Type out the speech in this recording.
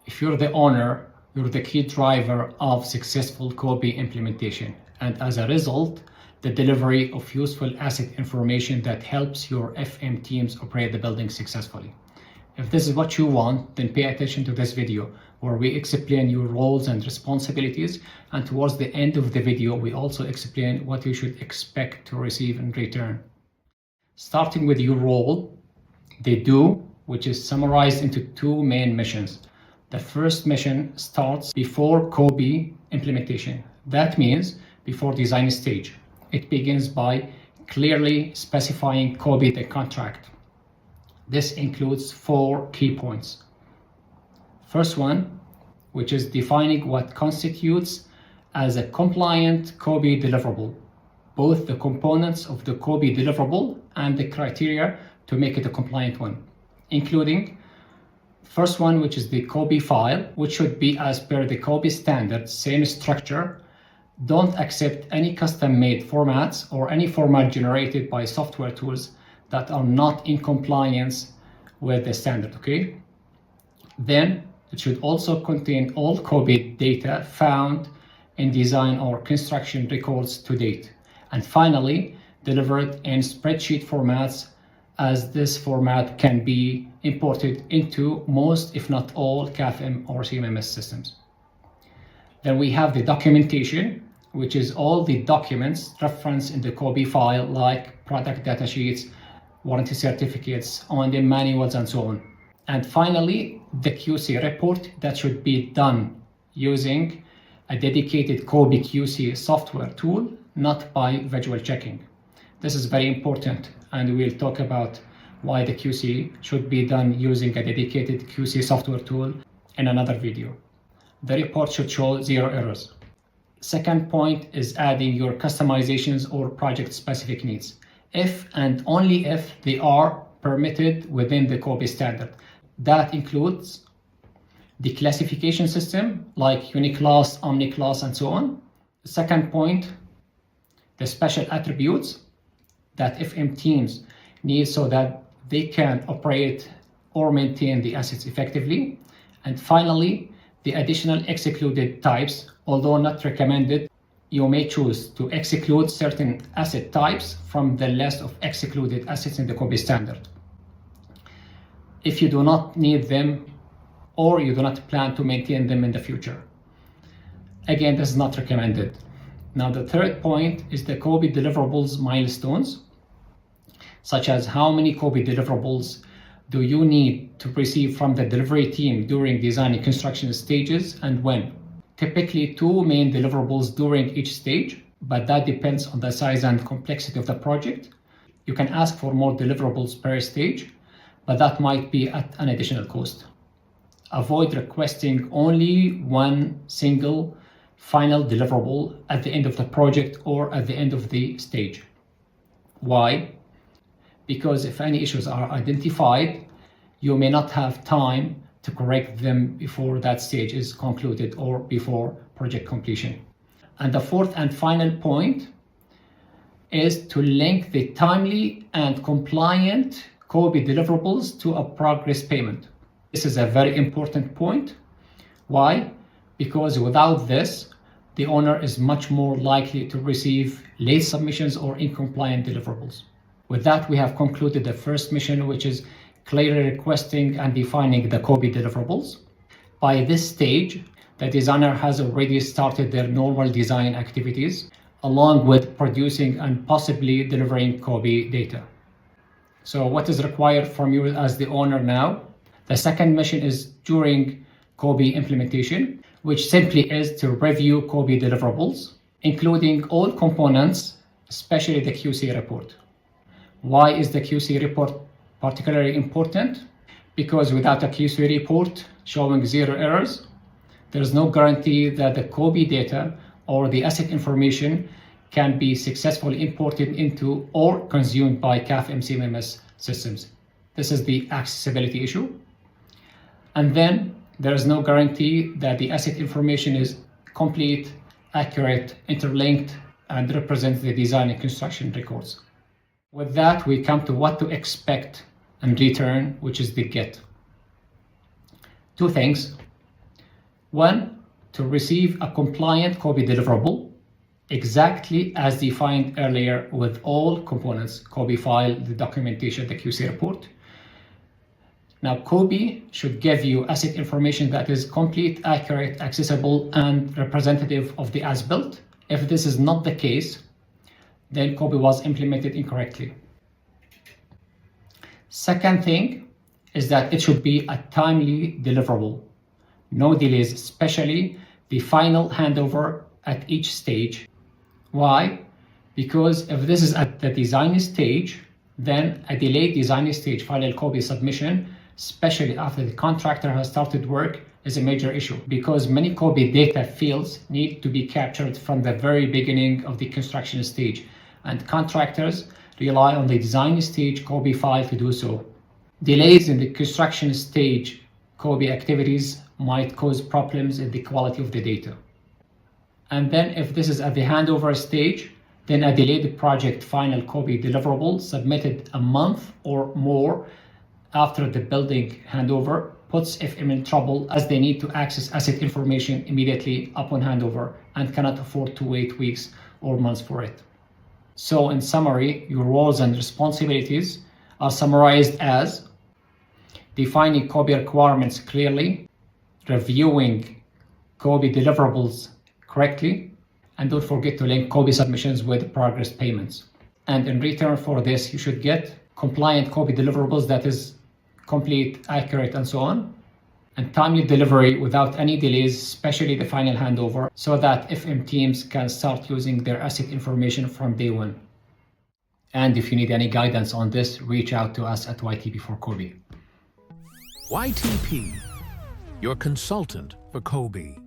If you're the owner, you're the key driver of successful COBie implementation, and as a result, the delivery of useful asset information that helps your FM teams operate the building successfully. If this is what you want, then pay attention to this video where we explain your roles and responsibilities, and towards the end of the video we also explain what you should expect to receive in return. Starting with your role, the do, which is summarized into two main missions. The first mission starts before COBie implementation. That means before design stage. It begins by clearly specifying COBie the contract. This includes 4 key points. First one, which is defining what constitutes as a compliant COBie deliverable, both the components of the COBie deliverable and the criteria to make it a compliant one, including first one, which is the COBie file, which should be as per the COBie standard, same structure. Don't accept any custom-made formats or any format generated by software tools that are not in compliance with the standard, okay? Then it should also contain all COBie data found in design or construction records to date. And finally, deliver it in spreadsheet formats, as this format can be imported into most, if not all, CAFM or CMMS systems. Then we have the documentation, which is all the documents referenced in the COBie file, like product data sheets, warranty certificates, O&M manuals, and so on. And finally, the QC report that should be done using a dedicated COBie QC software tool, not by visual checking. This is very important, and we'll talk about why the QC should be done using a dedicated QC software tool in another video. The report should show 0 errors. Second point is adding your customizations or project-specific needs, if and only if they are permitted within the COBie standard. That includes the classification system like Uniclass, Omniclass, and so on. Second point, the special attributes that FM teams need so that they can operate or maintain the assets effectively. And finally, the additional excluded types. Although not recommended, you may choose to exclude certain asset types from the list of excluded assets in the COBie standard if you do not need them or you do not plan to maintain them in the future. Again, this is not recommended. Now, the third point is the COBie deliverables milestones, such as how many COBie deliverables do you need to receive from the delivery team during design and construction stages, and when. Typically 2 main deliverables during each stage, but that depends on the size and complexity of the project. You can ask for more deliverables per stage, but that might be at an additional cost. Avoid requesting only one single final deliverable at the end of the project or at the end of the stage. Why? Because if any issues are identified, you may not have time to correct them before that stage is concluded or before project completion. And the fourth and final point is to link the timely and compliant COBie deliverables to a progress payment. This is a very important point. Why? Because without this, the owner is much more likely to receive late submissions or incompliant deliverables. With that, we have concluded the first mission, which is clearly requesting and defining the COBie deliverables. By this stage, the designer has already started their normal design activities, along with producing and possibly delivering COBie data. So what is required from you as the owner now? The second mission is during COBie implementation, which simply is to review COBie deliverables, including all components, especially the QC report. Why is the QC report particularly important? Because without a QC report showing 0 errors, there is no guarantee that the COBie data or the asset information can be successfully imported into or consumed by CAFM CMMS systems. This is the accessibility issue. And then there is no guarantee that the asset information is complete, accurate, interlinked, and represents the design and construction records. With that, we come to what to expect in return, which is the get. 2 things. One, to receive a compliant COBie deliverable, exactly as defined earlier with all components, COBie file, the documentation, the QC report. Now, COBie should give you asset information that is complete, accurate, accessible, and representative of the as-built. If this is not the case, then COBie was implemented incorrectly. Second thing is that it should be a timely deliverable. No delays, especially the final handover at each stage. Why? Because if this is at the design stage, then a delayed design stage final COBie submission, especially after the contractor has started work, is a major issue, because many COBie data fields need to be captured from the very beginning of the construction stage, and contractors rely on the design stage COBie file to do so. Delays in the construction stage COBie activities might cause problems in the quality of the data. And then if this is at the handover stage, then a delayed project final COBie deliverable submitted a month or more after the building handover puts FM in trouble, as they need to access asset information immediately upon handover and cannot afford to wait weeks or months for it. So in summary, your roles and responsibilities are summarized as defining COBie requirements clearly, reviewing COBie deliverables correctly, and don't forget to link COBie submissions with progress payments. And in return for this, you should get compliant COBie deliverables that is complete, accurate, and so on, and timely delivery without any delays, especially the final handover, so that FM teams can start using their asset information from day one. And if you need any guidance on this, reach out to us at YTP for COBie. YTP, your consultant for COBie.